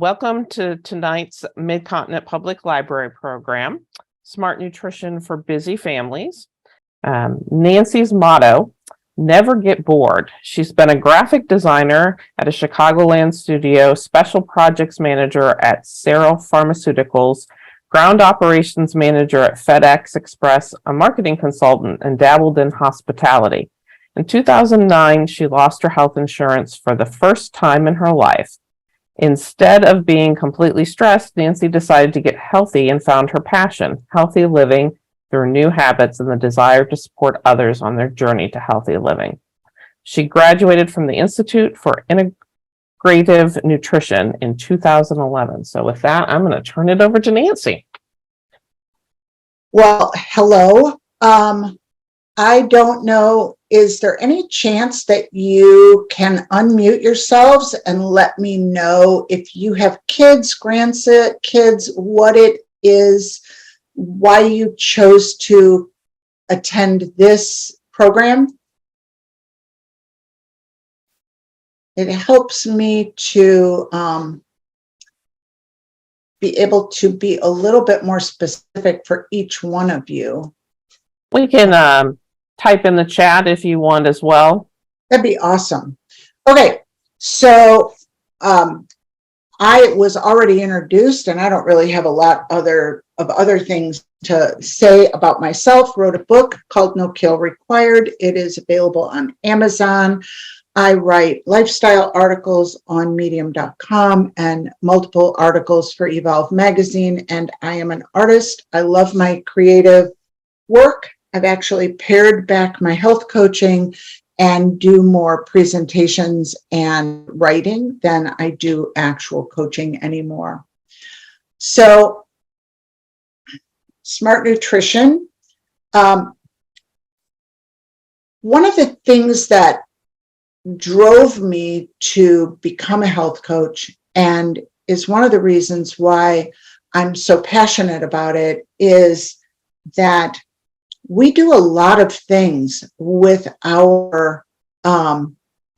Welcome to tonight's Mid-Continent Public Library program, Smart Nutrition for Busy Families. Nancy's motto, never get bored. She's been a graphic designer at a Chicagoland studio, special projects manager at Seral Pharmaceuticals, ground operations manager at FedEx Express, a marketing consultant, and dabbled in hospitality. In 2009, she lost her health insurance for the first time in her life. Instead of being completely stressed, Nancy decided to get healthy and found her passion, healthy living through new habits and the desire to support others on their journey to healthy living. She graduated from the Institute for Integrative Nutrition in 2011. So with that, I'm going to turn it over to Nancy. Well, hello. I don't know, is there any chance that you can unmute yourselves and let me know if you have kids, grandkids, what it is, why you chose to attend this program? It helps me to be able to be a little bit more specific for each one of you. We can type in the chat if you want as well. That'd be awesome. Okay, so I was already introduced, and I don't really have a lot of other things to say about myself. Wrote a book called No Kill Required. It is available on Amazon. I write lifestyle articles on medium.com and multiple articles for Evolve magazine, and I am an artist. I love my creative work. I've actually pared back my health coaching and do more presentations and writing than I do actual coaching anymore. So, smart nutrition. One of the things that drove me to become a health coach, and is one of the reasons why I'm so passionate about it, is that we do a lot of things with our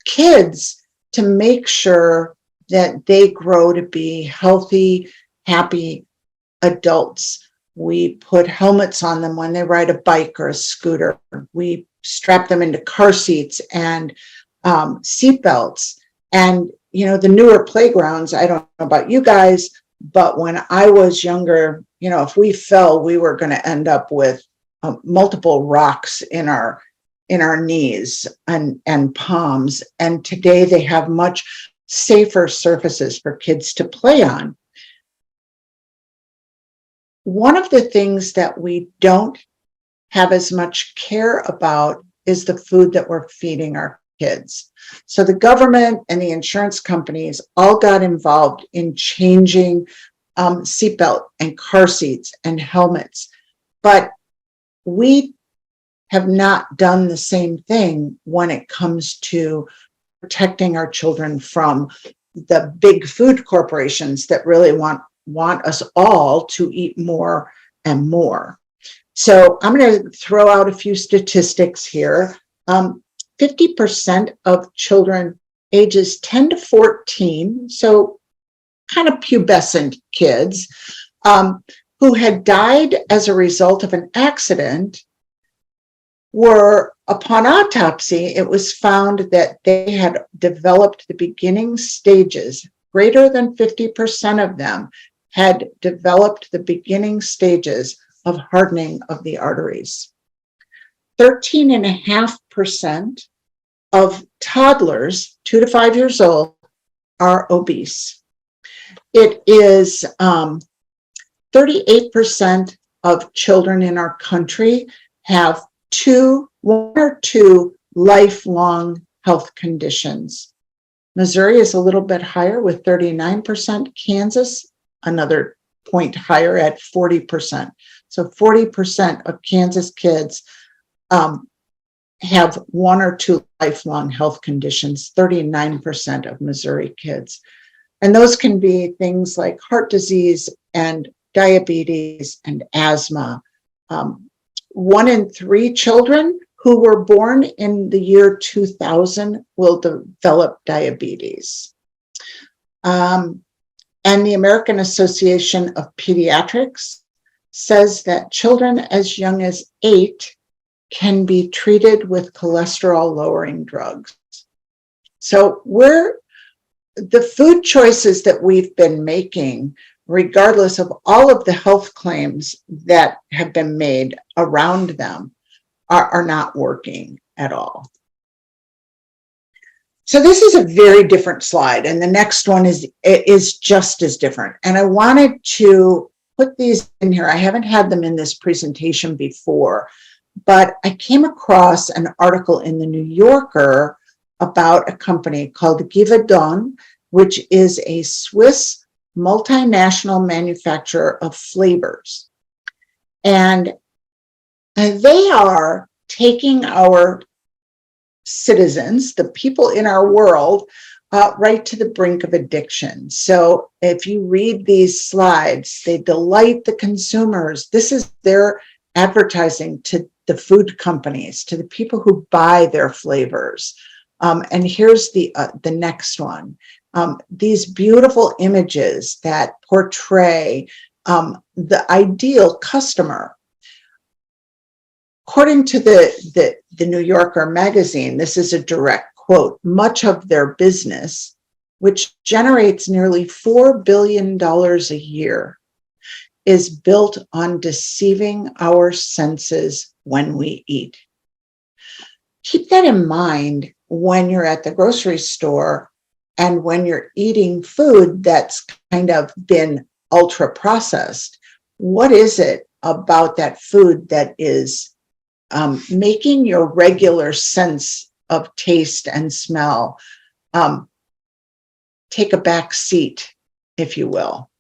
kids to make sure that they grow to be healthy, happy adults. We put helmets on them when they ride a bike or a scooter. We strap them into car seats and seat belts. And, you know, the newer playgrounds, I don't know about you guys, but when I was younger, you know, if we fell, we were going to end up with multiple rocks in our knees and palms. And today they have much safer surfaces for kids to play on. One of the things that we don't have as much care about is the food that we're feeding our kids. So the government and the insurance companies all got involved in changing seatbelt and car seats and helmets. But we have not done the same thing when it comes to protecting our children from the big food corporations that really want us all to eat more and more. So I'm going to throw out a few statistics here. 50% of children ages 10 to 14, so kind of pubescent kids, who had died as a result of an accident, were, upon autopsy, it was found that they had developed the beginning stages. Greater than 50% of them had developed the beginning stages of hardening of the arteries. 13.5% of toddlers, 2 to 5 years old, are obese. It is 38% of children in our country have one or two lifelong health conditions. Missouri is a little bit higher with 39%. Kansas, another point higher at 40%. So 40% of Kansas kids have one or two lifelong health conditions, 39% of Missouri kids. And those can be things like heart disease and diabetes and asthma. 1 in 3 children who were born in the year 2000 will develop diabetes. And the American Association of Pediatrics says that children as young as 8 can be treated with cholesterol-lowering drugs. So the food choices that we've been making, regardless of all of the health claims that have been made around them, are not working at all. So this is a very different slide, and the next one is just as different. And I wanted to put these in here. I haven't had them in this presentation before, but I came across an article in the New Yorker about a company called Givaudan, which is a Swiss multinational manufacturer of flavors. And they are taking our citizens, the people in our world, right to the brink of addiction. So if you read these slides, they delight the consumers. This is their advertising to the food companies, to the people who buy their flavors. And here's the next one. These beautiful images that portray the ideal customer. According to the New Yorker magazine, this is a direct quote, much of their business, which generates nearly $4 billion a year, is built on deceiving our senses when we eat. Keep that in mind when you're at the grocery store and when you're eating food that's kind of been ultra processed. What is it about that food that is making your regular sense of taste and smell take a back seat, if you will?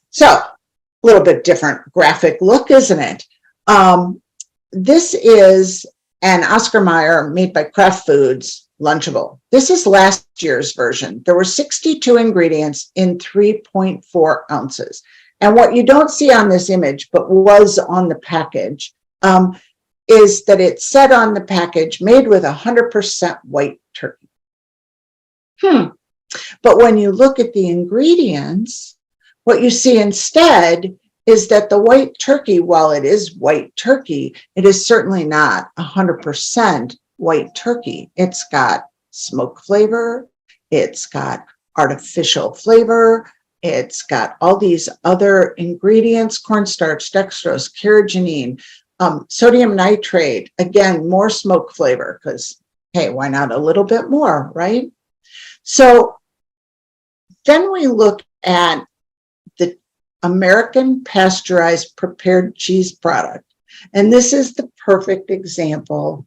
So, a little bit different graphic look, isn't it? This is an Oscar Mayer made by Kraft Foods Lunchable. This is last year's version. There were 62 ingredients in 3.4 ounces. And what you don't see on this image, but was on the package, is that it said on the package, made with 100% white turkey. But when you look at the ingredients, what you see instead is that the white turkey, while it is white turkey, it is certainly not 100% white turkey. It's got smoke flavor, it's got artificial flavor, it's got all these other ingredients, cornstarch, dextrose, carrageenan, sodium nitrate, again, more smoke flavor, because, hey, why not a little bit more, right? So then we look at the American pasteurized prepared cheese product. And this is the perfect example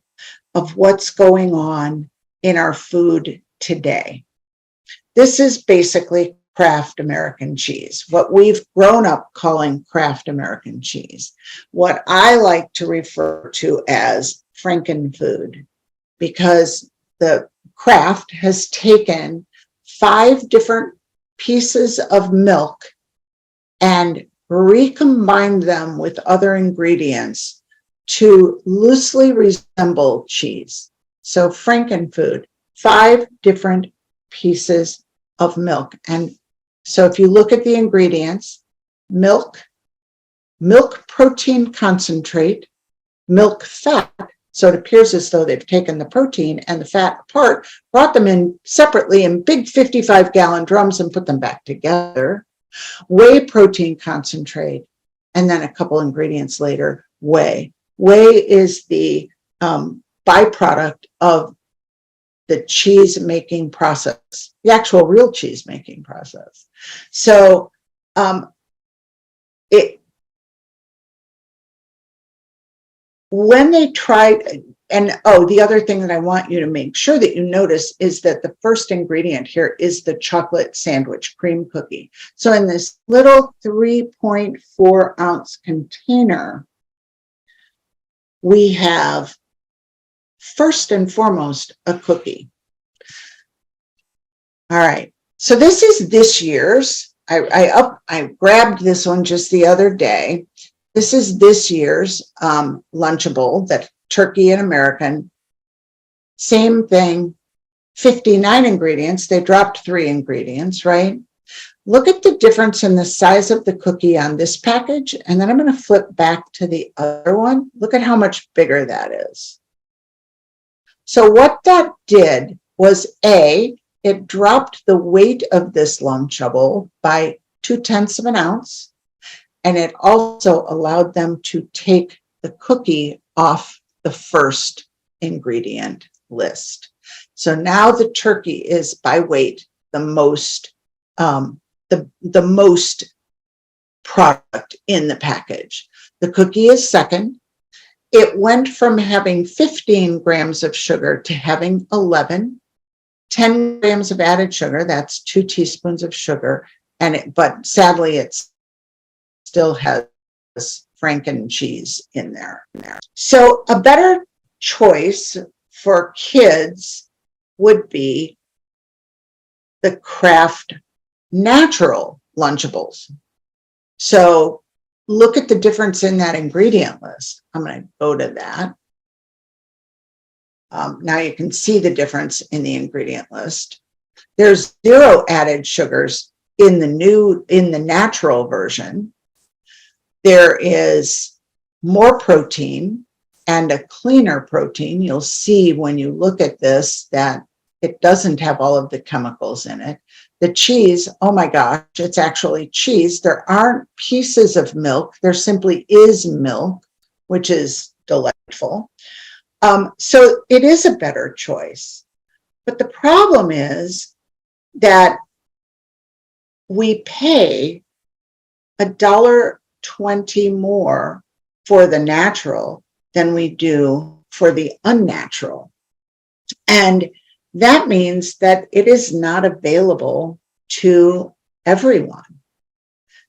of what's going on in our food today. This is basically Kraft American cheese, what we've grown up calling Kraft American cheese, what I like to refer to as Frankenfood, because the Kraft has taken 5 different pieces of milk and recombined them with other ingredients to loosely resemble cheese. So Frankenfood, 5 different pieces of milk. And so if you look at the ingredients, milk protein concentrate, milk fat, so it appears as though they've taken the protein and the fat apart, brought them in separately in big 55-gallon drums and put them back together, whey protein concentrate, and then a couple ingredients later, whey. Whey is the byproduct of the cheese making process, the actual real cheese making process. So when they tried, and the other thing that I want you to make sure that you notice is that the first ingredient here is the chocolate sandwich cream cookie. So in this little 3.4 ounce container, we have first and foremost a cookie. All right, so this is this year's. I grabbed this one just the other day. This is this year's Lunchable, that turkey and American. Same thing, 59 ingredients. They dropped 3 ingredients, right? Look at the difference in the size of the cookie on this package, and then I'm going to flip back to the other one. Look at how much bigger that is. So what that did was it dropped the weight of this Lunchable by 0.2 of an ounce, and it also allowed them to take the cookie off the first ingredient list. So now the turkey is by weight the most product in the package. The cookie is second. It went from having 15 grams of sugar to having 11, 10 grams of added sugar. That's 2 teaspoons of sugar. But sadly, it still has Franken cheese in there. So a better choice for kids would be the Kraft natural Lunchables. So look at the difference in that ingredient list. I'm going to go to that. Now you can see the difference in the ingredient list. There's 0 added sugars in the natural version. There is more protein and a cleaner protein. You'll see when you look at this that it doesn't have all of the chemicals in it. The cheese, oh my gosh, it's actually cheese. There aren't pieces of milk. There simply is milk, which is delightful. So it is a better choice. But the problem is that we pay $1.20 more for the natural than we do for the unnatural. And that means that it is not available to everyone.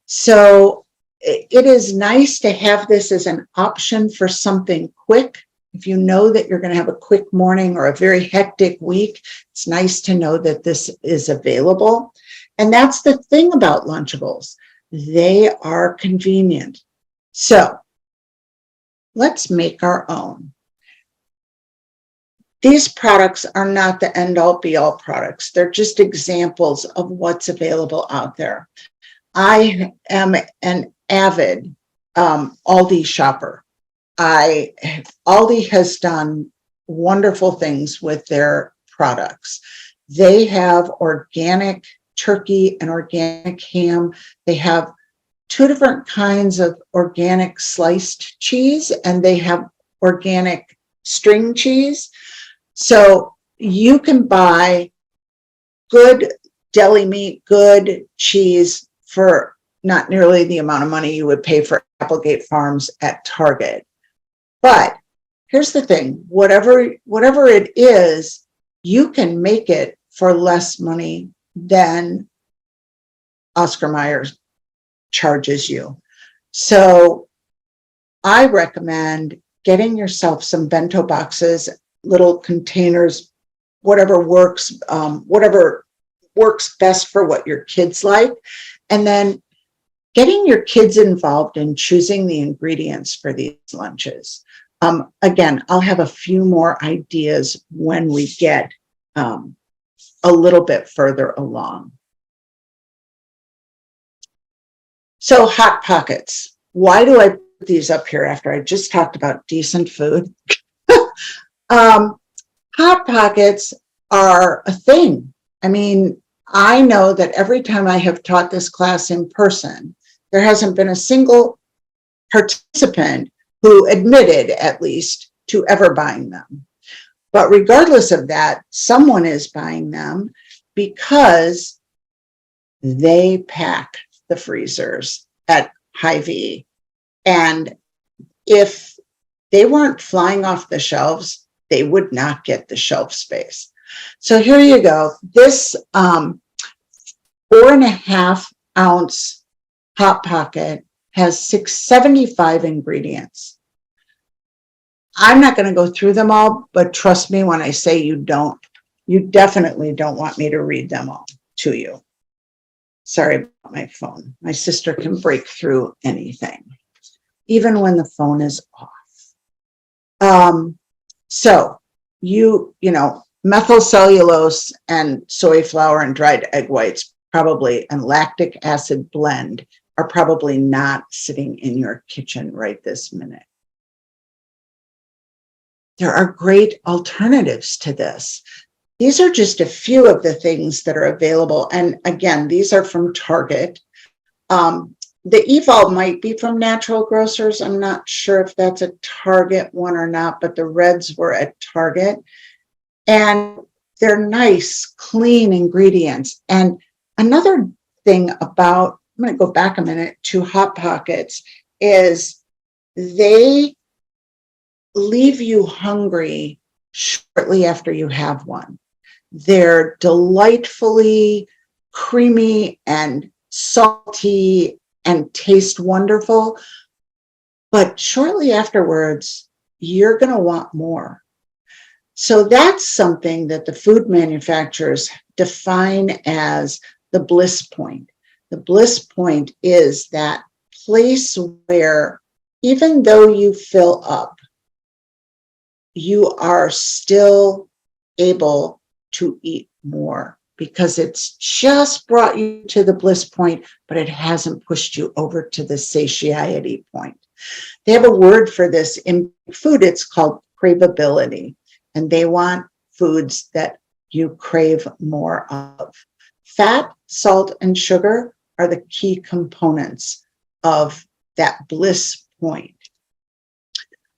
So it is nice to have this as an option for something quick. If you know that you're going to have a quick morning or a very hectic week, it's nice to know that this is available. And that's the thing about Lunchables. They are convenient. So let's make our own. These products are not the end-all be-all products. They're just examples of what's available out there. I am an avid Aldi shopper. Aldi has done wonderful things with their products. They have organic turkey and organic ham. They have 2 different kinds of organic sliced cheese, and they have organic string cheese. So you can buy good deli meat, good cheese for not nearly the amount of money you would pay for Applegate Farms at Target. But here's the thing, whatever it is, you can make it for less money than Oscar Mayer charges you. So I recommend getting yourself some bento boxes, little containers, whatever works best for what your kids like, and then getting your kids involved in choosing the ingredients for these lunches. Again, I'll have a few more ideas when we get a little bit further along. So Hot Pockets. Why do I put these up here after I just talked about decent food? Hot Pockets are a thing. I mean, I know that every time I have taught this class in person, there hasn't been a single participant who admitted, at least, to ever buying them. But regardless of that, someone is buying them because they pack the freezers at Hy-Vee. And if they weren't flying off the shelves, they would not get the shelf space. So here you go. This 4.5 ounce Hot Pocket has 675 ingredients. I'm not going to go through them all, but trust me when I say you definitely don't want me to read them all to you. Sorry about my phone. My sister can break through anything, even when the phone is off. So you know, methyl cellulose and soy flour and dried egg whites probably, and lactic acid blend are probably not sitting in your kitchen right this minute. There are great alternatives to this. These are just a few of the things that are available. And again, these are from Target. The Evol might be from Natural Grocers. I'm not sure if that's a Target one or not, but the reds were at Target. And they're nice, clean ingredients. And another thing about, I'm going to go back a minute to Hot Pockets, is they leave you hungry shortly after you have one. They're delightfully creamy and salty and taste wonderful, but shortly afterwards, you're going to want more. So that's something that the food manufacturers define as the bliss point. The bliss point is that place where even though you fill up, you are still able to eat more because it's just brought you to the bliss point, but it hasn't pushed you over to the satiety point. They have a word for this in food. It's called craveability, and they want foods that you crave more of. Fat, salt, and sugar are the key components of that bliss point.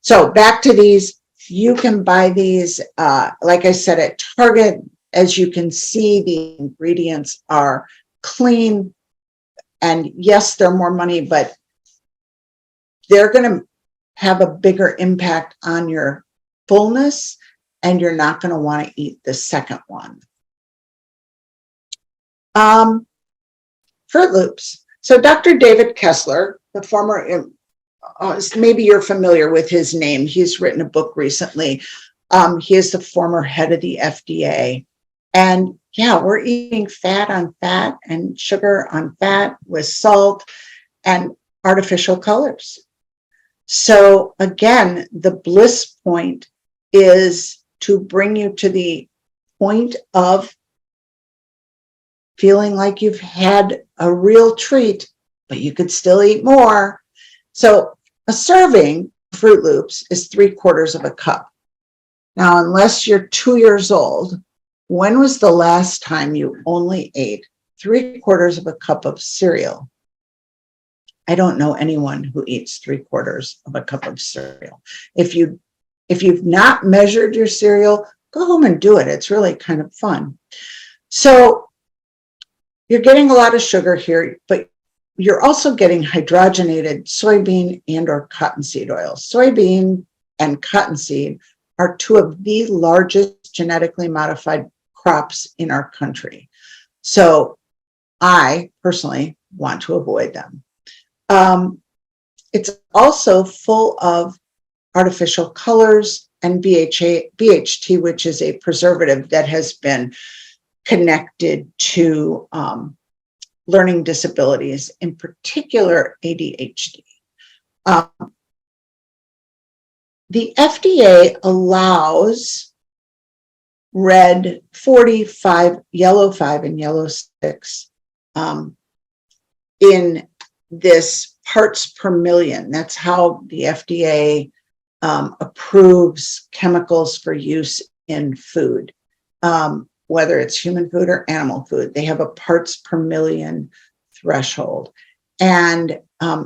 So back to these. You can buy these, like I said, at Target. As you can see, the ingredients are clean. And yes, they're more money, but they're going to have a bigger impact on your fullness, and you're not going to want to eat the second one. Fruit Loops. So Dr. David Kessler, the former, maybe you're familiar with his name. He's written a book recently. He is the former head of the FDA. And yeah, we're eating fat on fat and sugar on fat with salt and artificial colors. So again, the bliss point is to bring you to the point of feeling like you've had a real treat, but you could still eat more. So a serving of Fruit Loops is 3/4 of a cup. Now, unless you're 2 years old, when was the last time you only ate 3/4 of a cup of cereal? I don't know anyone who eats 3/4 of a cup of cereal. If you've not measured your cereal, go home and do it. It's really kind of fun. So you're getting a lot of sugar here, but you're also getting hydrogenated soybean and or cottonseed oil. Soybean and cottonseed are two of the largest genetically modified crops in our country. So I personally want to avoid them. It's also full of artificial colors and BHT, which is a preservative that has been connected to learning disabilities, in particular ADHD. The FDA allows red 45, yellow 5, and yellow 6 in this parts per million. That's how the FDA approves chemicals for use in food, whether it's human food or animal food. They have a parts per million threshold. And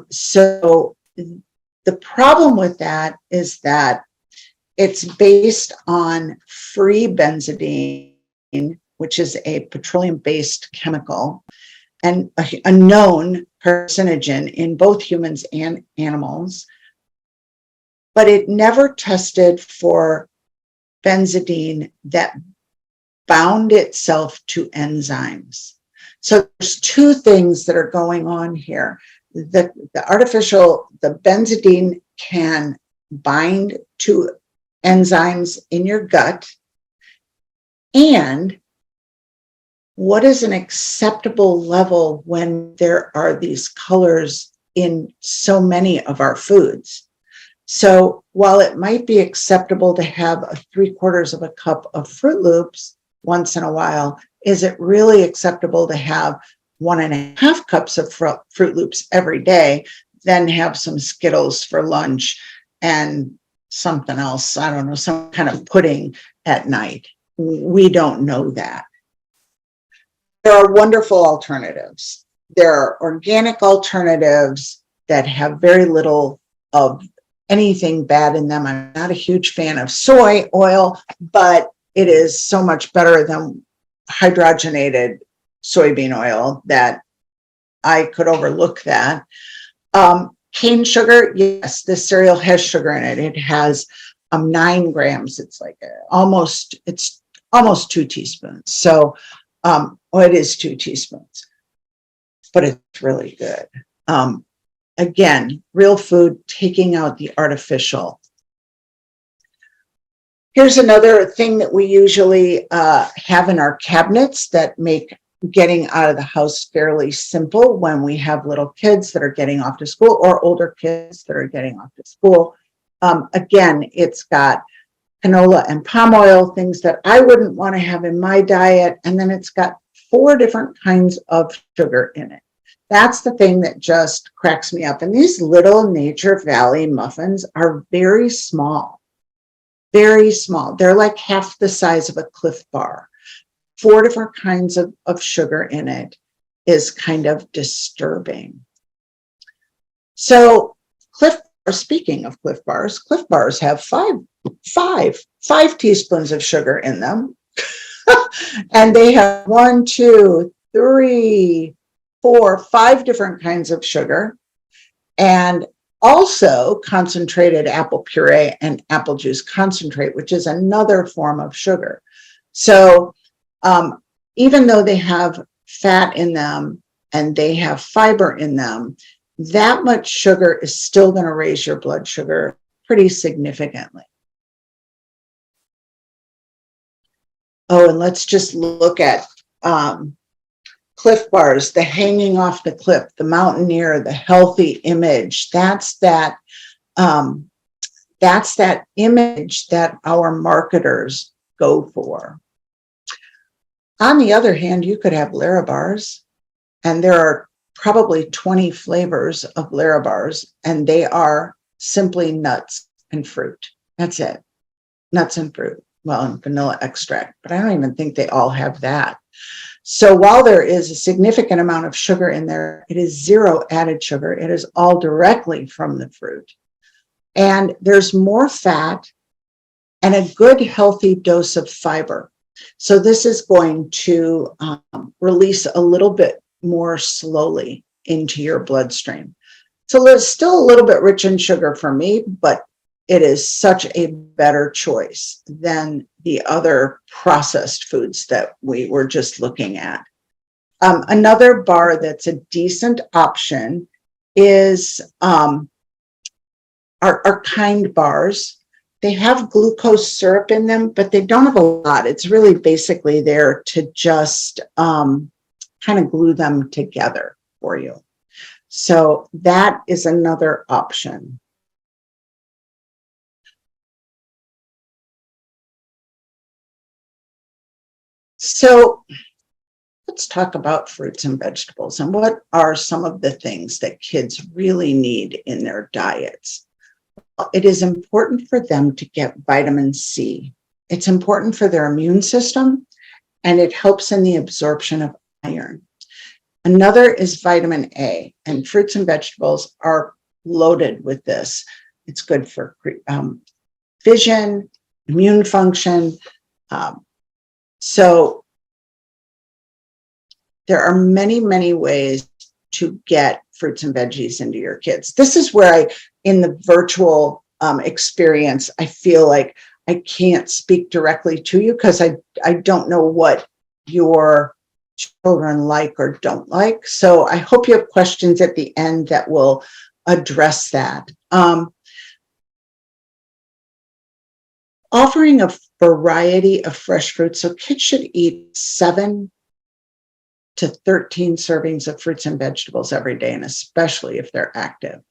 so the problem with that is that it's based on free benzidine, which is a petroleum-based chemical, and a known carcinogen in both humans and animals. But it never tested for benzidine that bound itself to enzymes. So there's two things that are going on here. The benzidine can bind to enzymes in your gut. And what is an acceptable level when there are these colors in so many of our foods? So while it might be acceptable to have a 3/4 of a cup of Fruit Loops once in a while, is it really acceptable to have 1.5 cups of Fruit Loops every day, then have some Skittles for lunch and something else, I don't know, some kind of pudding at night. We don't know that. There are wonderful alternatives. There are organic alternatives that have very little of anything bad in them. I'm not a huge fan of soy oil, but it is so much better than hydrogenated soybean oil that I could overlook that. Cane sugar, yes, this cereal has sugar in it. It has 9 grams. It's like it's almost 2 teaspoons. So, it is 2 teaspoons, but it's really good. Again, real food, taking out the artificial. Here's another thing that we usually have in our cabinets that make getting out of the house fairly simple when we have little kids that are getting off to school or older kids that are getting off to school. Again, it's got canola and palm oil, things that I wouldn't want to have in my diet. And then it's got 4 different kinds of sugar in it. That's the thing that just cracks me up. And these little Nature Valley muffins are very small, very small. They're like half the size of a Cliff Bar. 4 different kinds of sugar in it is kind of disturbing. So speaking of Cliff Bars have 5 teaspoons of sugar in them. And they have 1, 2, 3, 4, 5 different kinds of sugar, and also concentrated apple puree and apple juice concentrate, which is another form of sugar. So even though they have fat in them and they have fiber in them, that much sugar is still going to raise your blood sugar pretty significantly. Oh, and let's just look at Cliff Bars, the hanging off the cliff, the mountaineer, the healthy image. That's that image that our marketers go for. On the other hand, you could have Larabars, and there are probably 20 flavors of Larabars, and they are simply nuts and fruit. That's it. Nuts and fruit. Well, and vanilla extract, but I don't even think they all have that. So while there is a significant amount of sugar in there, it is 0 added sugar. It is all directly from the fruit. And there's more fat and a good healthy dose of fiber. So this is going to release a little bit more slowly into your bloodstream. So it's still a little bit rich in sugar for me, but it is such a better choice than the other processed foods that we were just looking at. Another bar that's a decent option is our Kind bars. They have glucose syrup in them, but they don't have a lot. It's really basically there to just kind of glue them together for you. So that is another option. So let's talk about fruits and vegetables and what are some of the things that kids really need in their diets. It is important for them to get vitamin C. It's important for their immune system, and it helps in the absorption of iron. Another is vitamin A, and fruits and vegetables are loaded with this. It's good for vision, immune function. So there are many, many ways to get fruits and veggies into your kids. This is where in the virtual experience, I feel like I can't speak directly to you because I don't know what your children like or don't like. So I hope you have questions at the end that will address that. Offering a variety of fresh fruits. So kids should eat 7 to 13 servings of fruits and vegetables every day, and especially if they're active.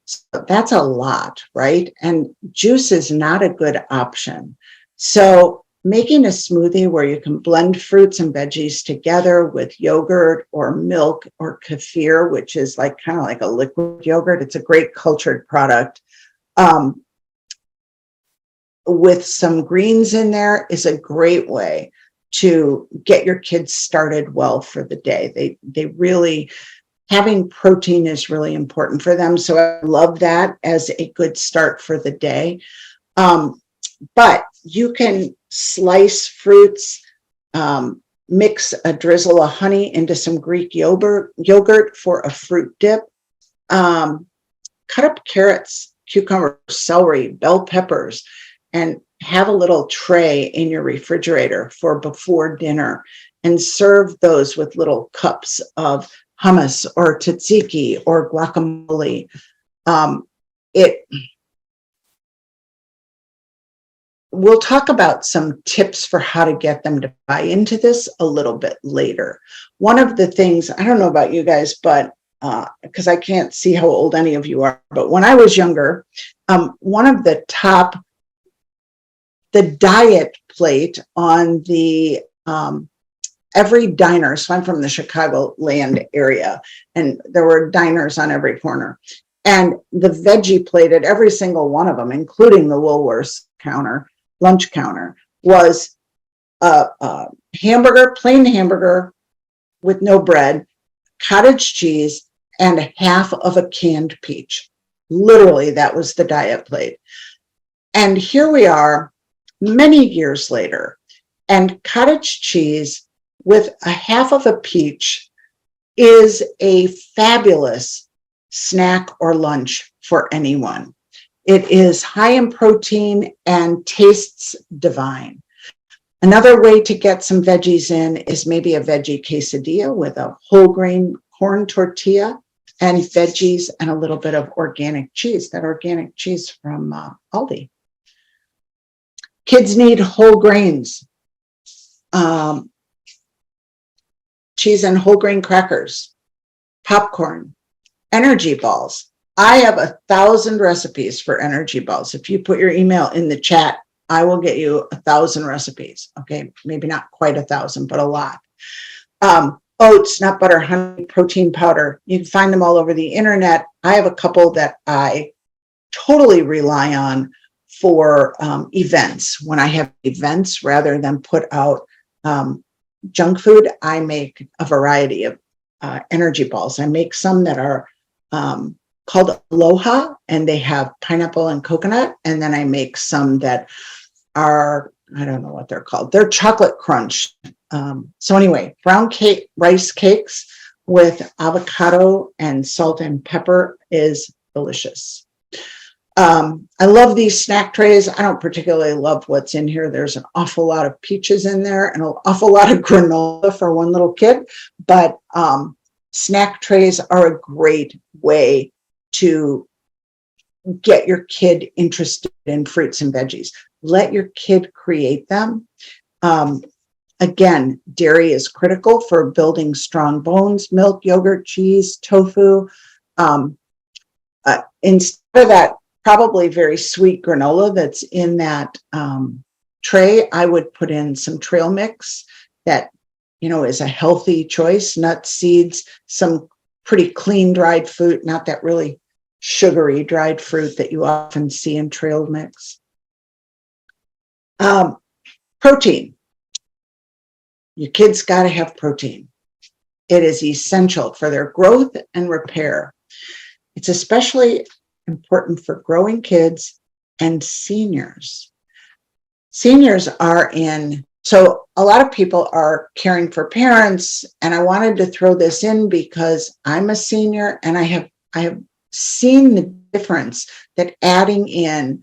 So that's a lot, right? And juice is not a good option. So making a smoothie where you can blend fruits and veggies together with yogurt or milk or kefir, which is like kind of like a liquid yogurt. It's a great cultured product. With some greens in there is a great way to get your kids started well for the day. They really, having protein is really important for them. So I love that as a good start for the day. But you can slice fruits, mix a drizzle of honey into some Greek yogurt for a fruit dip. Cut up carrots, cucumbers, celery, bell peppers, and have a little tray in your refrigerator for before dinner, and serve those with little cups of hummus or tzatziki or guacamole. We'll talk about some tips for how to get them to buy into this a little bit later. One of the things, I don't know about you guys, but because I can't see how old any of you are, but when I was younger, one of the diet plate on the every diner. So I'm from the Chicagoland area, and there were diners on every corner. And the veggie plate at every single one of them, including the Woolworths lunch counter, was a hamburger, plain hamburger with no bread, cottage cheese, and half of a canned peach. Literally, that was the diet plate. And here we are many years later, and cottage cheese with a half of a peach is a fabulous snack or lunch for anyone. It is high in protein and tastes divine. Another way to get some veggies in is maybe a veggie quesadilla with a whole grain corn tortilla and veggies and a little bit of organic cheese, that organic cheese from Aldi. Kids need whole grains, cheese and whole grain crackers, popcorn, energy balls. I have 1,000 recipes for energy balls. If you put your email in the chat, I will get you 1,000 recipes. Okay, maybe not quite 1,000, but a lot. Oats, nut butter, honey, protein powder. You can find them all over the internet. I have a couple that I totally rely on for events. When I have events, rather than put out junk food, I make a variety of energy balls. I make some that are called Aloha, and they have pineapple and coconut. And then I make some that are, I don't know what they're called. They're chocolate crunch. So anyway, brown cake, rice cakes with avocado and salt and pepper is delicious. I love these snack trays. I don't particularly love what's in here. There's an awful lot of peaches in there and an awful lot of granola for one little kid, but snack trays are a great way to get your kid interested in fruits and veggies. Let your kid create them. Again, dairy is critical for building strong bones, milk, yogurt, cheese, tofu. Instead of that probably very sweet granola that's in that tray, I would put in some trail mix that, is a healthy choice, nuts, seeds, some pretty clean dried fruit, not that really sugary dried fruit that you often see in trail mix. Protein. Your kids got to have protein. It is essential for their growth and repair. It's especially important for growing kids and seniors. Seniors are so a lot of people are caring for parents, and I wanted to throw this in because I'm a senior and I have seen the difference that adding in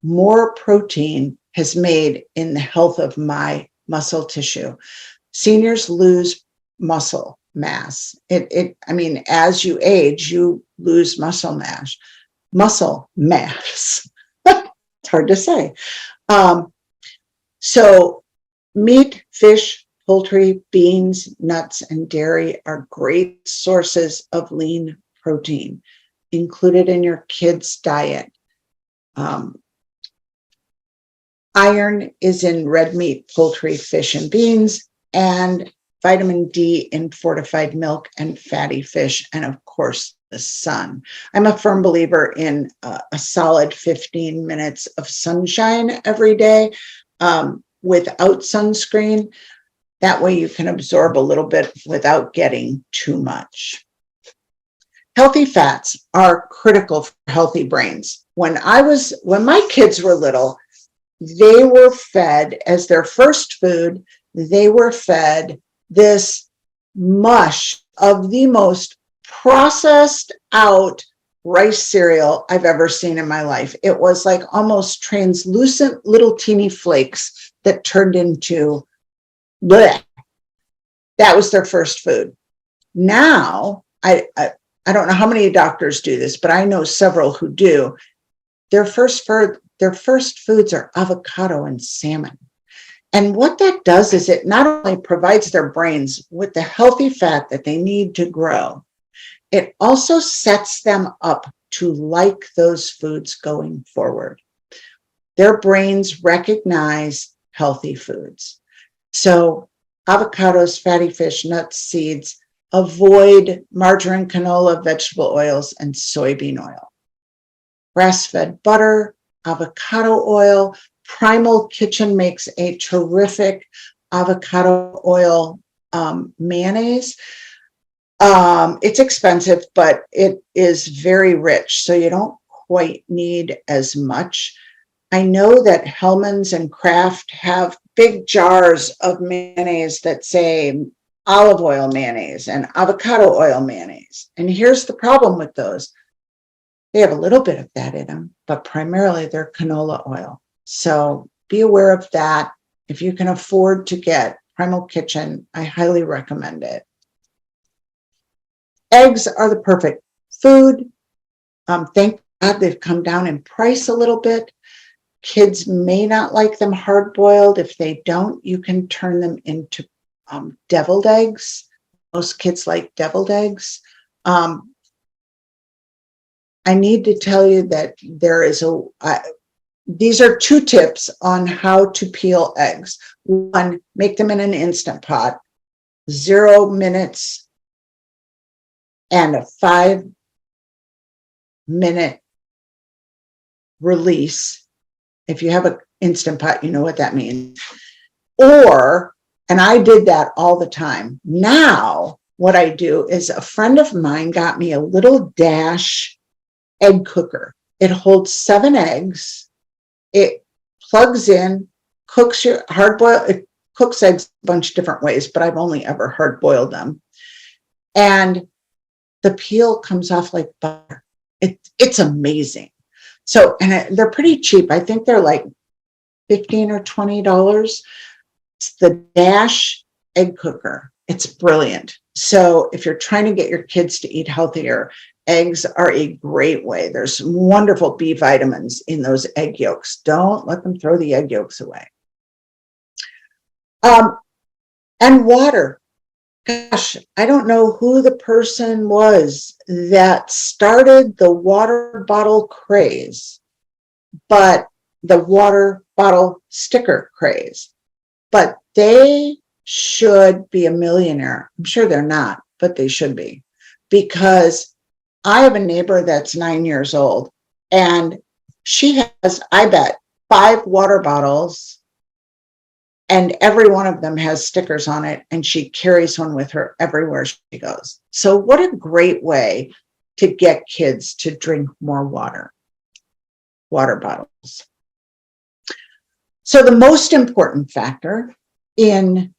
more protein has made in the health of my muscle tissue. Seniors lose muscle mass. As you age, you lose muscle mass. It's hard to say. So meat, fish, poultry, beans, nuts, and dairy are great sources of lean protein included in your kids' diet. Iron is in red meat, poultry, fish, and beans, and vitamin D in fortified milk and fatty fish, and of course, the sun. I'm a firm believer in a solid 15 minutes of sunshine every day without sunscreen. That way you can absorb a little bit without getting too much. Healthy fats are critical for healthy brains. When my kids were little, they were fed as their first food, they were fed this mush of the most processed out rice cereal I've ever seen in my life. It was like almost translucent little teeny flakes that turned into bleh. That was their first food. Now, I don't know how many doctors do this, but I know several who do. Their first foods are avocado and salmon. And what that does is it not only provides their brains with the healthy fat that they need to grow, it also sets them up to like those foods going forward. Their brains recognize healthy foods. So avocados, fatty fish, nuts, seeds, avoid margarine, canola, vegetable oils, and soybean oil. Grass-fed butter, avocado oil. Primal Kitchen makes a terrific avocado oil mayonnaise. It's expensive, but it is very rich, so you don't quite need as much. I know that Hellmann's and Kraft have big jars of mayonnaise that say olive oil mayonnaise and avocado oil mayonnaise. And here's the problem with those. They have a little bit of that in them, but primarily they're canola oil. So be aware of that. If you can afford to get Primal Kitchen, I highly recommend it. Eggs are the perfect food. Thank God they've come down in price a little bit. Kids may not like them hard-boiled. If they don't, you can turn them into deviled eggs. Most kids like deviled eggs. I need to tell you that there is these are 2 tips on how to peel eggs. 1, make them in an Instant Pot, 0 minutes and a 5-minute release. If you have an Instant Pot, you know what that means. And I did that all the time. Now, what I do is a friend of mine got me a little Dash egg cooker. It holds 7 eggs. It plugs in, cooks your it cooks eggs a bunch of different ways, but I've only ever hard boiled them. And the peel comes off like butter. It's amazing. So, and they're pretty cheap. I think they're like $15 or $20. It's the Dash egg cooker. It's brilliant. So if you're trying to get your kids to eat healthier, eggs are a great way. There's wonderful B vitamins in those egg yolks. Don't let them throw the egg yolks away. And water. Gosh, I don't know who the person was that started the water bottle craze, but the water bottle sticker craze. But they should be a millionaire. I'm sure they're not, but they should be. Because I have a neighbor that's 9 years old, and she has, I bet, 5 water bottles, and every one of them has stickers on it, and she carries one with her everywhere she goes. So what a great way to get kids to drink more water bottles. So the most important factor in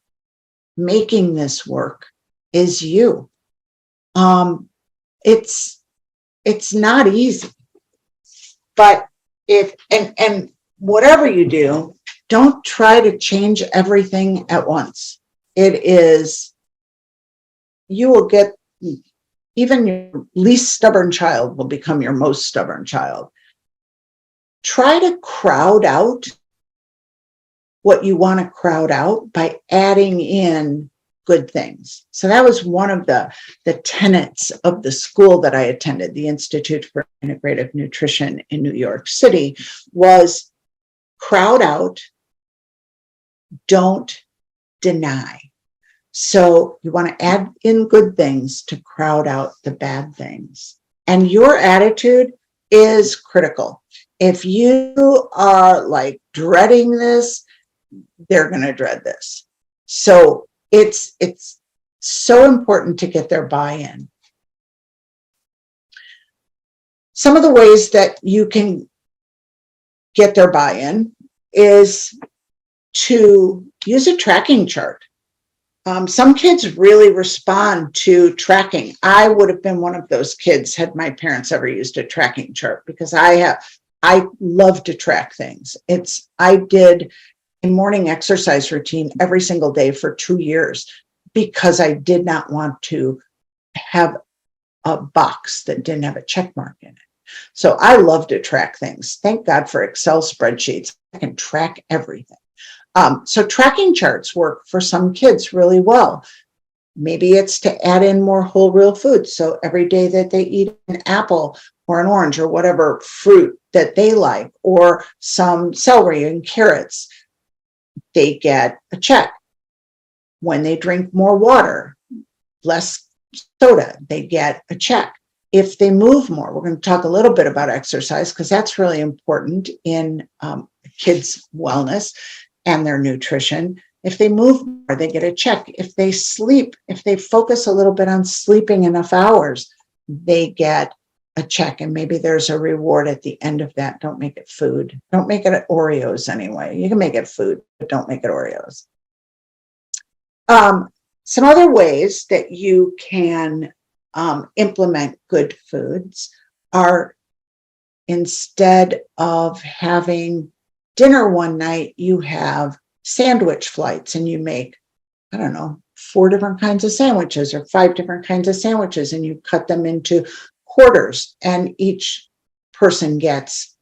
making this work is you. It's not easy, but and whatever you do, don't try to change everything at once. You will get, even your least stubborn child will become your most stubborn child. Try to crowd out what you want to crowd out by adding in good things. So that was one of the tenets of the school that I attended, the Institute for Integrative Nutrition in New York City, was crowd out, don't deny. So you want to add in good things to crowd out the bad things. And your attitude is critical. If you are like dreading this, they're going to dread this. So it's so important to get their buy-in. Some of the ways that you can get their buy-in is to use a tracking chart. Some kids really respond to tracking. I would have been one of those kids had my parents ever used a tracking chart, because I love to track things. I did a morning exercise routine every single day for 2 years because I did not want to have a box that didn't have a check mark in it. So I love to track things. Thank God for Excel spreadsheets. I can track everything. So tracking charts work for some kids really well. Maybe it's to add in more whole real foods. So every day that they eat an apple or an orange or whatever fruit that they like, or some celery and carrots, they get a check. When they drink more water, less soda, they get a check. If they move more, we're going to talk a little bit about exercise because that's really important in kids' wellness and their nutrition. If they move more, they get a check. If they sleep, if they focus a little bit on sleeping enough hours, they get a check. And maybe there's a reward at the end of that. Don't make it food. Don't make it Oreos anyway. You can make it food, but don't make it Oreos. Some other ways that you can implement good foods are, instead of having dinner one night, you have sandwich flights and you make, I don't know, 4 different kinds of sandwiches or 5 different kinds of sandwiches, and you cut them into quarters and each person gets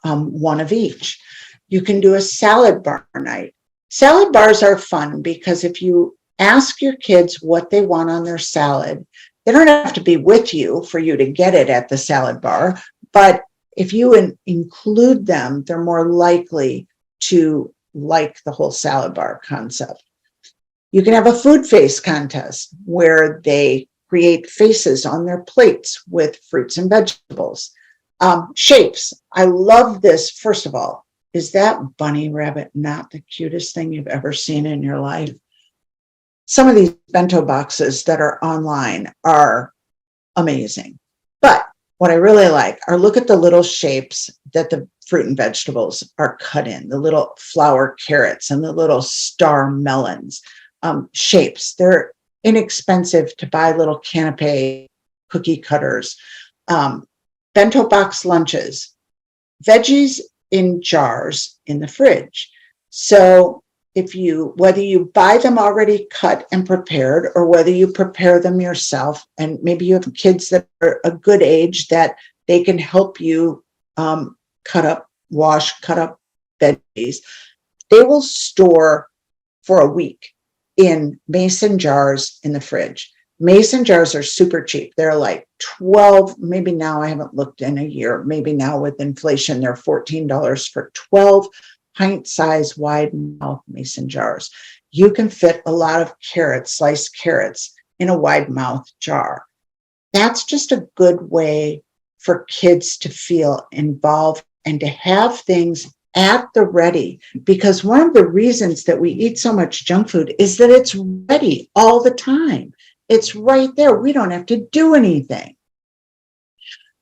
one of each. You can do a salad bar night. Salad bars are fun because if you ask your kids what they want on their salad, they don't have to be with you for you to get it at the salad bar, but if you include them, they're more likely to like the whole salad bar concept. You can have a food face contest where they create faces on their plates with fruits and vegetables. Shapes. I love this. First of all, is that bunny rabbit not the cutest thing you've ever seen in your life? Some of these bento boxes that are online are amazing. But what I really like are, look at the little shapes that the fruit and vegetables are cut in, the little flower carrots and the little star melons. Shapes. They're inexpensive to buy little canapé cookie cutters. Bento box lunches. Veggies in jars in the fridge. So whether you buy them already cut and prepared, or whether you prepare them yourself, and maybe you have kids that are a good age that they can help you cut up veggies, they will store for a week in mason jars in the fridge. Mason jars are super cheap. They're like 12, maybe now, I haven't looked in a year, maybe now with inflation, they're $14 for 12 pint-sized wide mouth mason jars. You can fit a lot of carrots, sliced carrots, in a wide mouth jar. That's just a good way for kids to feel involved and to have things at the ready, because one of the reasons that we eat so much junk food is that it's ready all the time. It's right there. We don't have to do anything.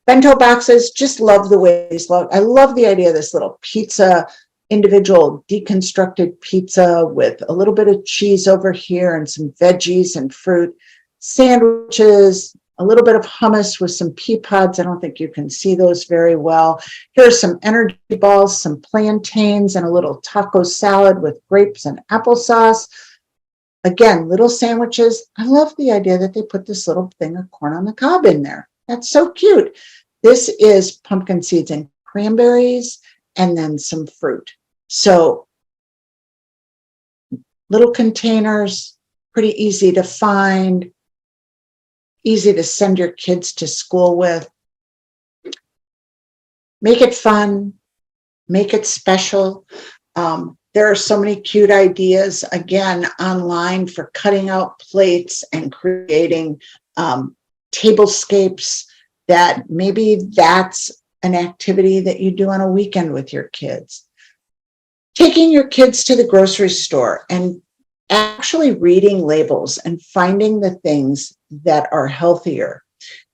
Bento boxes, just love the way these look. I love the idea of this little pizza, individual deconstructed pizza with a little bit of cheese over here and some veggies and fruit. Sandwiches, a little bit of hummus with some pea pods. I don't think you can see those very well. Here's some energy balls, some plantains, and a little taco salad with grapes and applesauce. Again, little sandwiches. I love the idea that they put this little thing of corn on the cob in there. That's so cute. This is pumpkin seeds and cranberries, and then some fruit. So little containers, pretty easy to find, easy to send your kids to school with. Make it fun. make it special. There are so many cute ideas, again, online for cutting out plates and creating tablescapes that maybe that's an activity that you do on a weekend with your kids. Taking your kids to the grocery store and actually reading labels and finding the things that are healthier.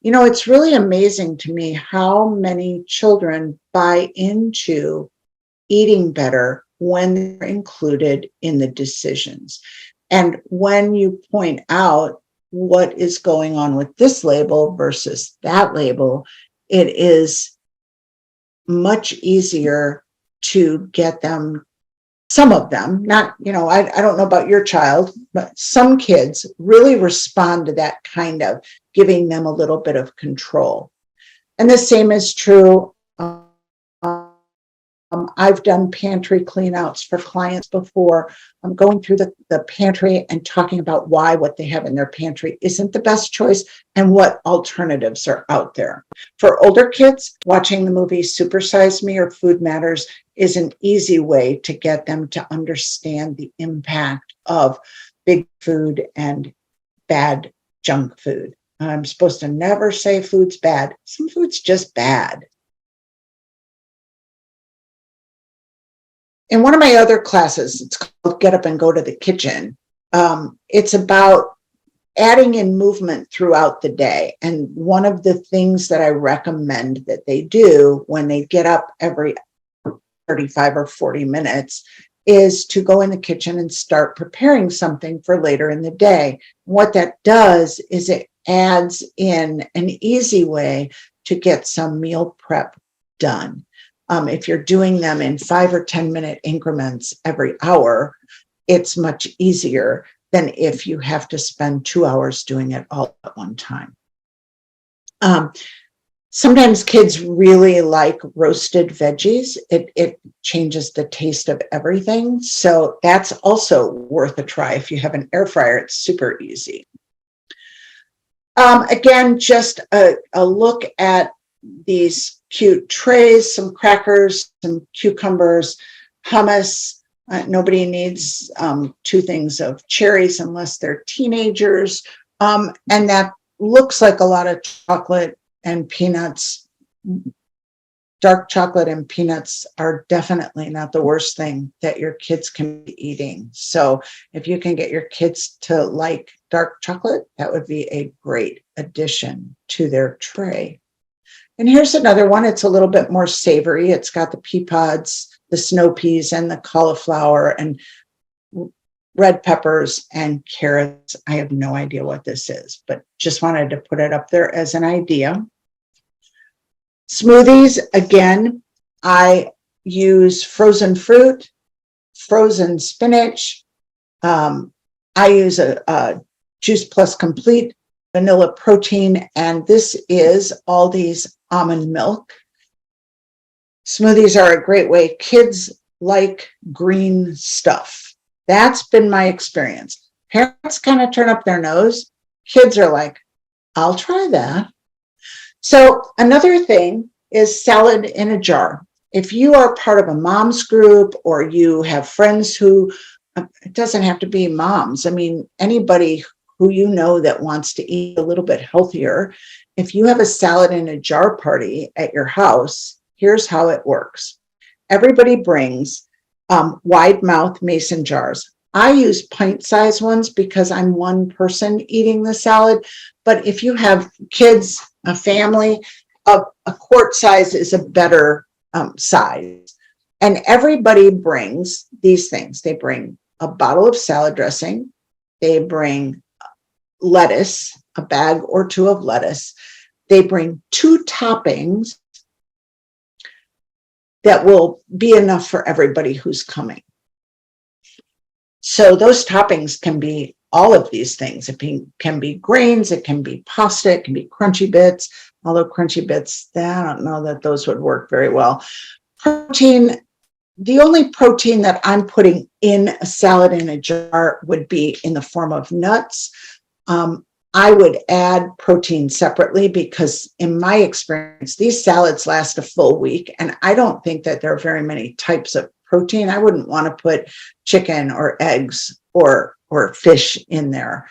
You know, it's really amazing to me how many children buy into eating better when they're included in the decisions. And when you point out what is going on with this label versus that label, it is much easier to get them, some of them, not, you know, I don't know about your child, but some kids really respond to that kind of giving them a little bit of control. And the same is true. I've done pantry cleanouts for clients before. I'm going through the pantry and talking about why what they have in their pantry isn't the best choice and what alternatives are out there. For older kids, watching the movie Super Size Me or Food Matters is an easy way to get them to understand the impact of big food and bad junk food. I'm supposed to never say food's bad. Some food's just bad. In one of my other classes, it's called Get Up and Go to the Kitchen. It's about adding in movement throughout the day. And one of the things that I recommend that they do when they get up every 35 or 40 minutes is to go in the kitchen and start preparing something for later in the day. What that does is it adds in an easy way to get some meal prep done. If you're doing them in 5 or 10 minute increments every hour, it's much easier than if you have to spend 2 hours doing it all at one time. Sometimes kids really like roasted veggies. It changes the taste of everything. So that's also worth a try. If you have an air fryer, it's super easy. Again, just a look at these cute trays, some crackers, some cucumbers, hummus. Nobody needs 2 things of cherries unless they're teenagers. And that looks like a lot of chocolate and peanuts. Dark chocolate and peanuts are definitely not the worst thing that your kids can be eating. So if you can get your kids to like dark chocolate, that would be a great addition to their tray. And here's another one. It's a little bit more savory. It's got the pea pods, the snow peas, and the cauliflower, and red peppers and carrots. I have no idea what this is, but just wanted to put it up there as an idea. Smoothies, again, I use frozen fruit, frozen spinach. I use a Juice Plus Complete vanilla protein, and this is Aldi's almond milk. Smoothies are a great way. Kids like green stuff. That's been my experience. Parents kind of turn up their nose. Kids are like, I'll try that. So another thing is salad in a jar. If you are part of a mom's group or you have friends who, it doesn't have to be moms. I mean, anybody who you know that wants to eat a little bit healthier, if you have a salad in a jar party at your house, here's how it works. Everybody brings wide mouth mason jars. I use pint-sized ones because I'm one person eating the salad. But if you have kids, a family, a quart size is a better size. And everybody brings these things. They bring a bottle of salad dressing. They bring lettuce, a bag or 2 of lettuce. They bring 2 toppings that will be enough for everybody who's coming. So those toppings can be all of these things. It can be grains, it can be pasta, it can be crunchy bits, although crunchy bits, I don't know that those would work very well. Protein, the only protein that I'm putting in a salad in a jar would be in the form of nuts. I would add protein separately because in my experience, these salads last a full week. And I don't think that there are very many types of protein. I wouldn't want to put chicken or eggs or fish in there.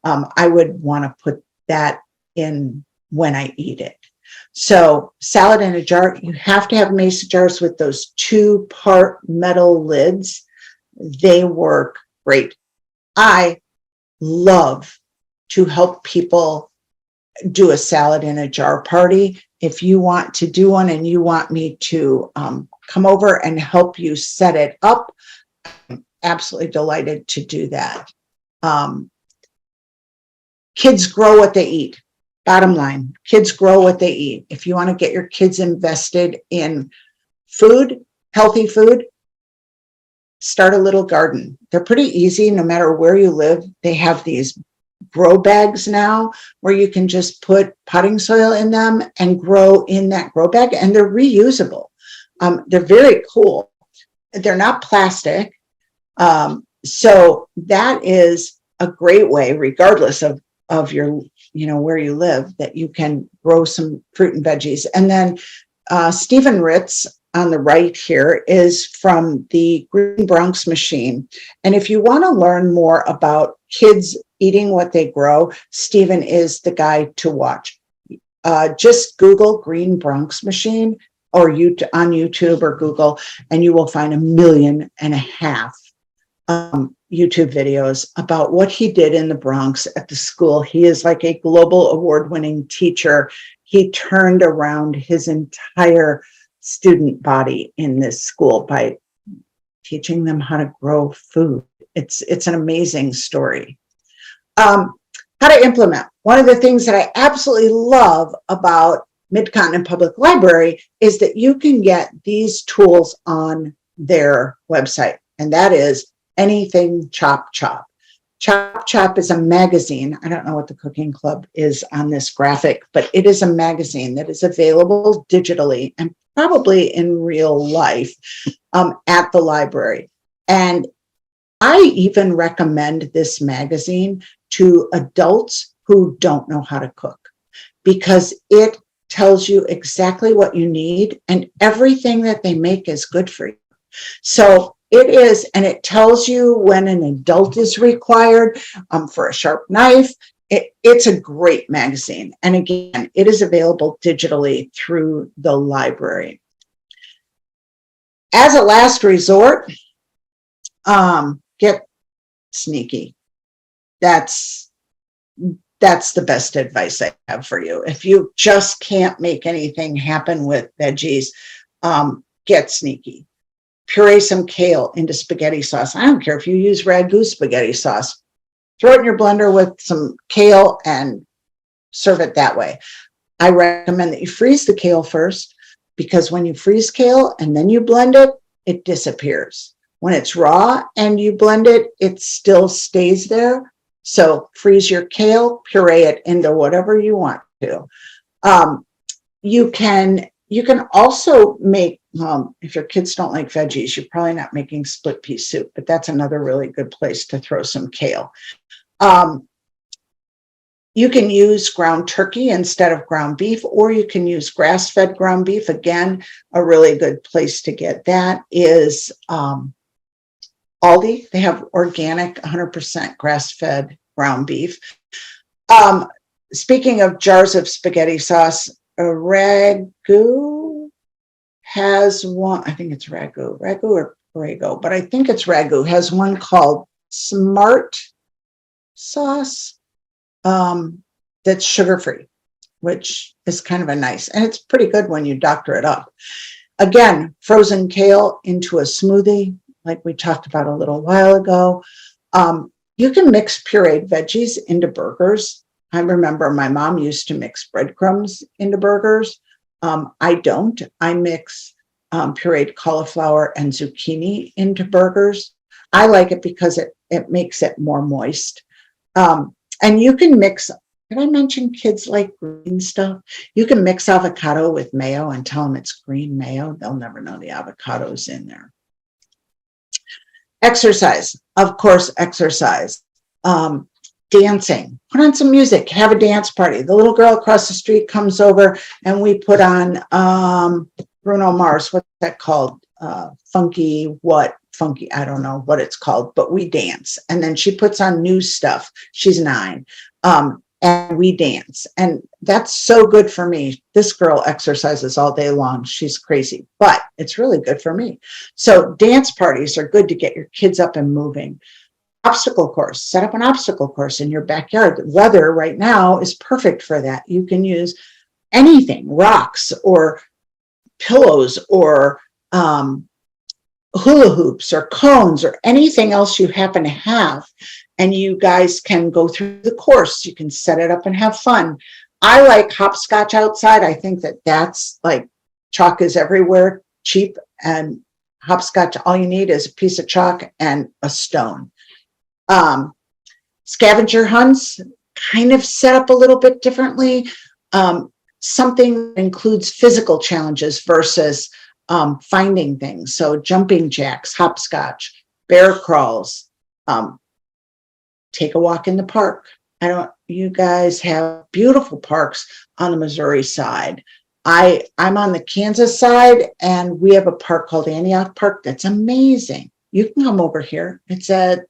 I would want to put that in when I eat it. So salad in a jar, you have to have mason jars with those 2-part metal lids. They work great. I love to help people do a salad in a jar party. If you want to do one and you want me to come over and help you set it up, I'm absolutely delighted to do that. Kids grow what they eat. Bottom line, kids grow what they eat. If you want to get your kids invested in food, healthy food, start a little garden. They're pretty easy no matter where you live. They have these grow bags now where you can just put potting soil in them and grow in that grow bag, and they're reusable. They're very cool. They're not plastic. So that is a great way, regardless of your, where you live, that you can grow some fruit and veggies. And then Stephen Ritz on the right here is from the Green Bronx Machine. And if you want to learn more about kids eating what they grow, Stephen is the guy to watch. Just Google Green Bronx Machine or on YouTube or Google, and you will find 1.5 million YouTube videos about what he did in the Bronx at the school. He is like a global award-winning teacher. He turned around his entire student body in this school by teaching them how to grow food. It's an amazing story. How to implement. One of the things that I absolutely love about Mid-Continent Public Library is that you can get these tools on their website, and that is Anything Chop Chop. Chop Chop is a magazine. I don't know what the Cooking Club is on this graphic, but it is a magazine that is available digitally and probably in real life at the library. And I even recommend this magazine to adults who don't know how to cook, because it tells you exactly what you need, and everything that they make is good for you. So it is, and it tells you when an adult is required for a sharp knife. It's a great magazine. And again, it is available digitally through the library. As a last resort, get sneaky. That's the best advice I have for you. If you just can't make anything happen with veggies, get sneaky. Puree some kale into spaghetti sauce. I don't care if you use ragu spaghetti sauce. Throw it in your blender with some kale and serve it that way. I recommend that you freeze the kale first, because when you freeze kale and then you blend it, it disappears. When it's raw and you blend it, it still stays there. So freeze your kale, puree it into whatever you want to. You can also make, if your kids don't like veggies, you're probably not making split pea soup, but that's another really good place to throw some kale. You can use ground turkey instead of ground beef, or you can use grass-fed ground beef. Again, a really good place to get that is Aldi. They have organic, 100% grass-fed ground beef. Speaking of jars of spaghetti sauce, Ragu has one, I think it's Ragu or Prego, but I think it's Ragu, has one called Smart Sauce that's sugar-free, which is kind of a nice, and it's pretty good when you doctor it up. Again, frozen kale into a smoothie, like we talked about a little while ago. You can mix pureed veggies into burgers. I remember my mom used to mix breadcrumbs into burgers. I don't. I mix pureed cauliflower and zucchini into burgers. I like it because it makes it more moist. And you can mix, did I mention kids like green stuff? You can mix avocado with mayo and tell them it's green mayo. They'll never know the avocado's in there. Exercise, of course, exercise. dancing, put on some music, have a dance party. The little girl across the street comes over and we put on Bruno Mars, what's that called? Funky, I don't know what it's called, but we dance. And then she puts on new stuff. She's 9. And we dance. And that's so good for me. This girl exercises all day long. She's crazy, but it's really good for me. So dance parties are good to get your kids up and moving. Obstacle course, set up an obstacle course in your backyard. The weather right now is perfect for that. You can use anything, rocks or pillows or hula hoops or cones or anything else you happen to have. And you guys can go through the course. You can set it up and have fun. I like hopscotch outside. I think that's like chalk is everywhere, cheap, and hopscotch, all you need is a piece of chalk and a stone. Scavenger hunts kind of set up a little bit differently. Something that includes physical challenges versus finding things. So jumping jacks, hopscotch, bear crawls, take a walk in the park. You guys have beautiful parks on the Missouri side. I'm on the Kansas side, and we have a park called Antioch Park that's amazing. You can come over here. It's at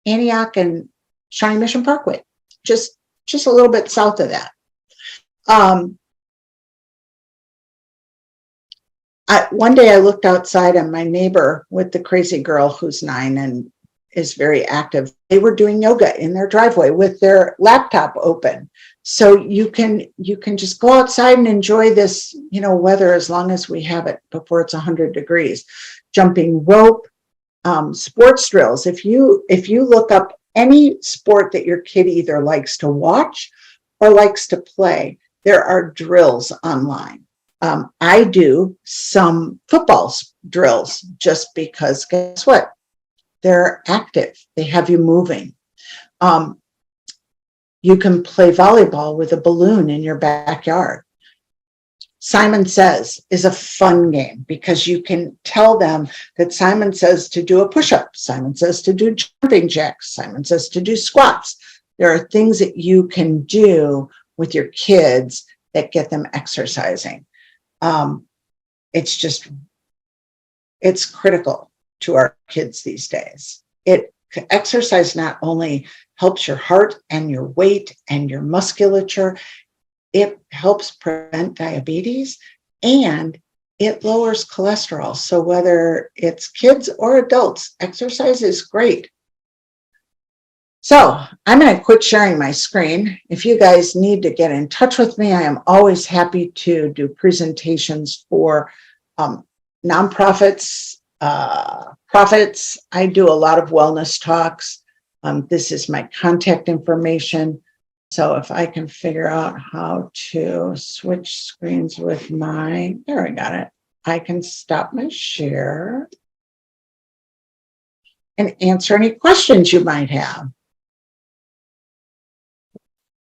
Antioch and Shawnee Mission Parkway, just a little bit south of that. One day I looked outside, and my neighbor with the crazy girl who's 9 and is very active, they were doing yoga in their driveway with their laptop open. So you can just go outside and enjoy this, weather as long as we have it before it's 100 degrees. Jumping rope, sports drills. If you look up any sport that your kid either likes to watch or likes to play, there are drills online. I do some football drills just because, guess what? They're active. They have you moving. You can play volleyball with a balloon in your backyard. Simon Says is a fun game because you can tell them that Simon says to do a push-up. Simon says to do jumping jacks. Simon says to do squats. There are things that you can do with your kids that get them exercising. It's critical to our kids these days. Exercise not only helps your heart and your weight and your musculature, it helps prevent diabetes and it lowers cholesterol. So whether it's kids or adults, exercise is great. So I'm going to quit sharing my screen. If you guys need to get in touch with me, I am always happy to do presentations for nonprofits, profits. I do a lot of wellness talks. This is my contact information. So if I can figure out how to switch screens with there we got it. I can stop my share and answer any questions you might have.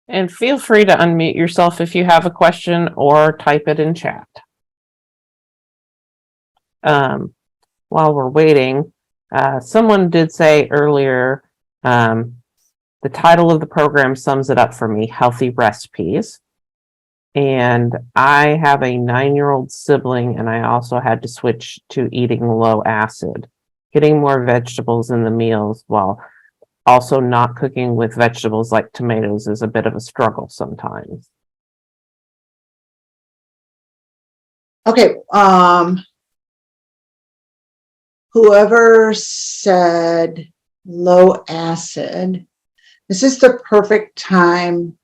And feel free to unmute yourself if you have a question or type it in chat. While we're waiting, someone did say earlier, the title of the program sums it up for me, Healthy Recipes. And I have a 9-year-old sibling, and I also had to switch to eating low acid, getting more vegetables in the meals while also not cooking with vegetables like tomatoes is a bit of a struggle sometimes. Okay. Whoever said low acid, this is the perfect time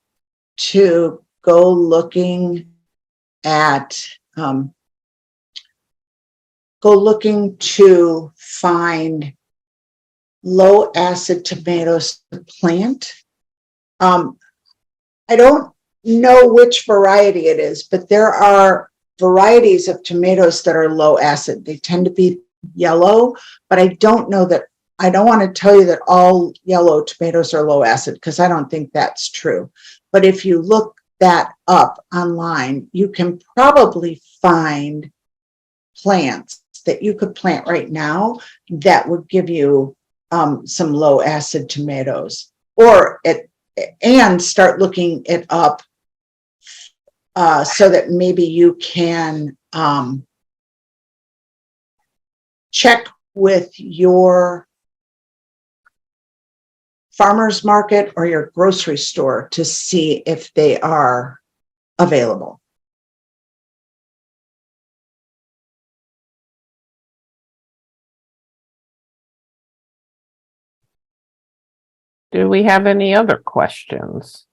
to go looking to find low acid tomatoes to plant. I don't know which variety it is, but there are varieties of tomatoes that are low acid. They tend to be yellow, but I don't know that. I don't want to tell you that all yellow tomatoes are low acid because I don't think that's true. But if you look that up online, you can probably find plants that you could plant right now that would give you some low acid tomatoes. or it, and start looking it up so that maybe you can check with your farmer's market or your grocery store to see if they are available. Do we have any other questions?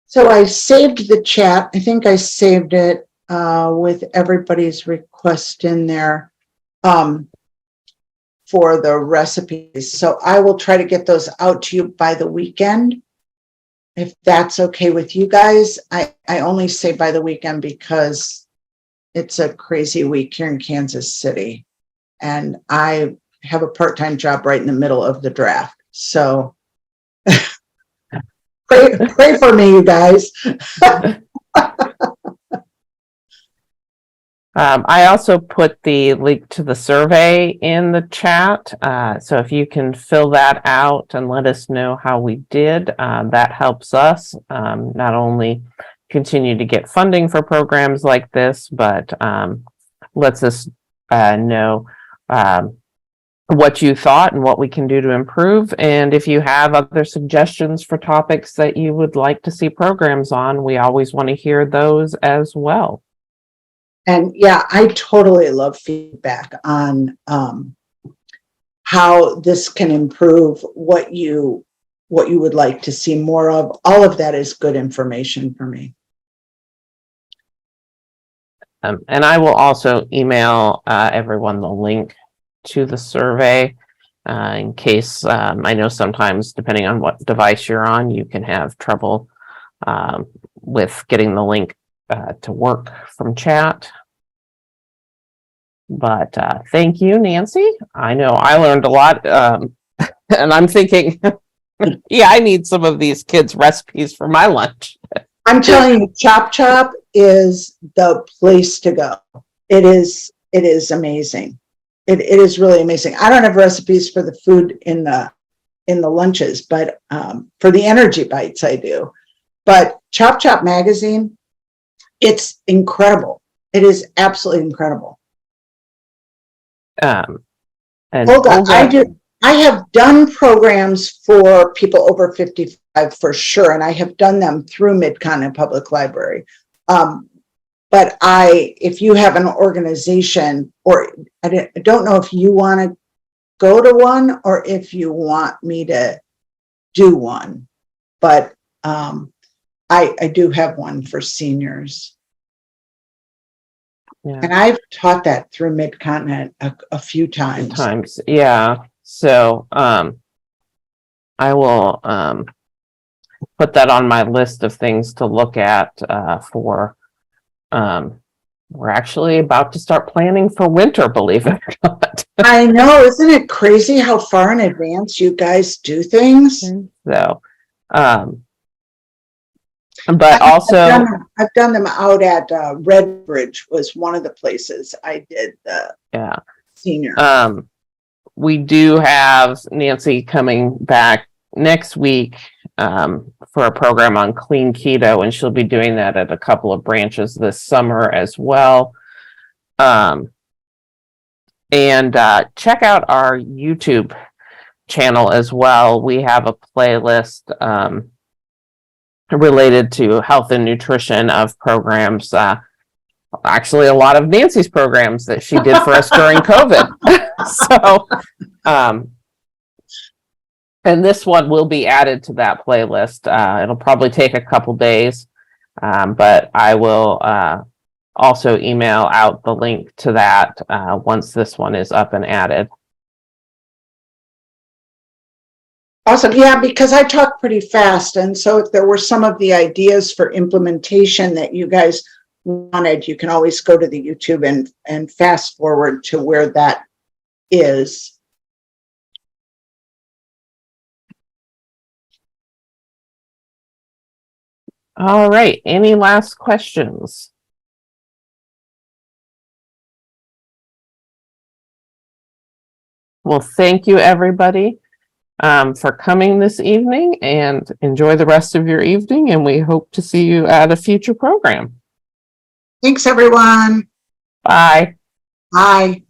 So I saved the chat. I think I saved it with everybody's request in there for the recipes. So I will try to get those out to you by the weekend, if that's okay with you guys. I only say by the weekend because it's a crazy week here in Kansas City, and I have a part-time job right in the middle of the draft. So pray for me, you guys. I also put the link to the survey in the chat. So if you can fill that out and let us know how we did, that helps us not only continue to get funding for programs like this, but lets us know what you thought and what we can do to improve. And if you have other suggestions for topics that you would like to see programs on, we always want to hear those as well. And yeah, I totally love feedback on how this can improve, what you would like to see more of. All of that is good information for me. And I will also email everyone the link to the survey in case I know sometimes, depending on what device you're on, you can have trouble with getting the link to work from chat. But thank you, Nancy. I know I learned a lot, and I'm thinking, yeah, I need some of these kids' recipes for my lunch. I'm telling you, Chop Chop is the place to go. It is amazing. It is really amazing. I don't have recipes for the food in the lunches, but for the energy bites I do. But Chop Chop magazine, it's incredible. It is absolutely incredible. And Olga, I have done programs for people over 55 for sure, and I have done them through Mid-Continent Public Library. But if you have an organization, or I don't know if you want to go to one or if you want me to do one, but I do have one for seniors. Yeah. And I've taught that through Mid-Continent a few times. Yeah. So I will put that on my list of things to look at for we're actually about to start planning for winter, believe it or not. I know, isn't it crazy how far in advance you guys do things? So but also I've done them out at Redbridge was one of the places I did the senior. We do have Nancy coming back next week for a program on clean keto, and she'll be doing that at a couple of branches this summer as well. And check out our YouTube channel as well. We have a playlist related to health and nutrition of programs. Actually, a lot of Nancy's programs that she did for us during COVID. So, and this one will be added to that playlist. It'll probably take a couple days, but I will also email out the link to that once this one is up and added. Awesome. Yeah, because I talk pretty fast. And so if there were some of the ideas for implementation that you guys wanted, you can always go to the YouTube and fast forward to where that is. All right. Any last questions? Well, thank you, everybody, for coming this evening, and enjoy the rest of your evening. And we hope to see you at a future program. Thanks, everyone. Bye. Bye.